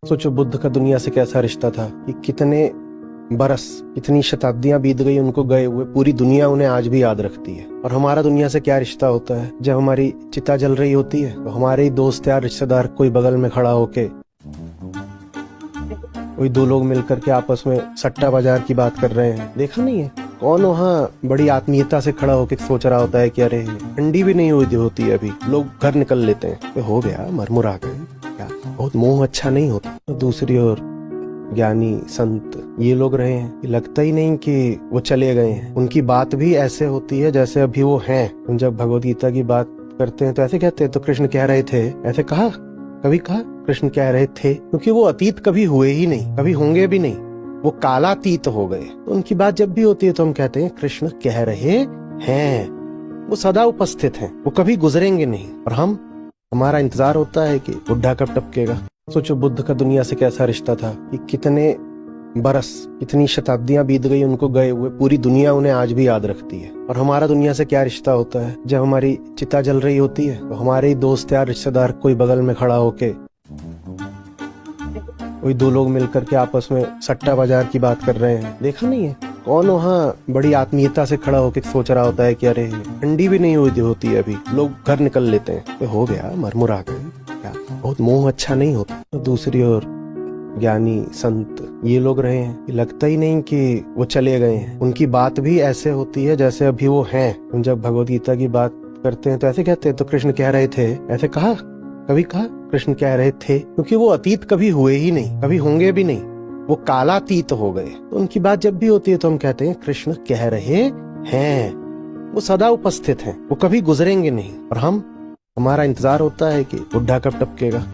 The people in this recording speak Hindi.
सोचो बुद्ध का दुनिया से कैसा रिश्ता था कि कितने बरस, कितनी शताब्दियां बीत गई उनको गए हुए, पूरी दुनिया उन्हें आज भी याद रखती है। और हमारा दुनिया से क्या रिश्ता होता है? जब हमारी चिता जल रही होती है तो हमारे ही दोस्त या रिश्तेदार कोई बगल में खड़ा होके, कोई दो लोग मिलकर के आपस में सट्टा बाजार की बात कर रहे हैं। देखा नहीं है? कौन वहाँ बड़ी आत्मीयता से खड़ा होकर सोच रहा होता है कि अरे ठंडी भी नहीं हुई होती है अभी, लोग घर निकल लेते हैं, तो हो गया, मरमुरा गए, क्या बहुत मोह अच्छा नहीं होता। तो दूसरी ओर ज्ञानी संत ये लोग रहे हैं, लगता ही नहीं कि वो चले गए हैं। उनकी बात भी ऐसे होती है जैसे अभी वो हैं। हम जब भगवद गीता की बात करते हैं तो ऐसे कहते हैं, तो कृष्ण कह रहे थे, ऐसे कहा, कभी कहा कृष्ण कह रहे थे, क्योंकि वो अतीत कभी हुए ही नहीं, कभी होंगे भी नहीं, वो कालातीत हो गए। तो उनकी बात जब भी होती है तो हम कहते हैं कृष्ण कह रहे हैं, वो सदा उपस्थित हैं, वो कभी गुजरेंगे नहीं। और हमारा इंतजार होता है कि बुढ़ा कब टपकेगा। सोचो बुद्ध का दुनिया से कैसा रिश्ता था कि कितने बरस, कितनी शताब्दियां बीत गई उनको गए हुए, पूरी दुनिया उन्हें आज भी याद रखती है। और हमारा दुनिया से क्या रिश्ता होता है? जब हमारी चिता जल रही होती है तो हमारे ही दोस्त या रिश्तेदार कोई बगल में खड़ा होके, कोई दो लोग मिलकर के आपस में सट्टा बाजार की बात कर रहे हैं। देखा नहीं है? कौन वहाँ बड़ी आत्मीयता से खड़ा होकर सोच रहा होता है कि अरे ठंडी भी नहीं हुई होती है अभी, लोग घर निकल लेते हैं, तो हो गया, मरमुरा गए, क्या बहुत मोह अच्छा नहीं होता। तो दूसरी ओर ज्ञानी संत ये लोग रहे हैं, लगता ही नहीं कि वो चले गए हैं। उनकी बात भी ऐसे होती है जैसे अभी वो हैं। हम जब भगवद गीता की बात करते हैं तो ऐसे कहते हैं, तो कृष्ण कह रहे थे, ऐसे कहा, कभी कहा कृष्ण कह रहे थे, क्योंकि वो अतीत कभी हुए ही नहीं, कभी होंगे भी नहीं, वो कालातीत हो गए। तो उनकी बात जब भी होती है तो हम कहते हैं कृष्ण कह रहे हैं, वो सदा उपस्थित हैं, वो कभी गुजरेंगे नहीं। और हमारा इंतजार होता है कि बुढ़ा कब टपकेगा।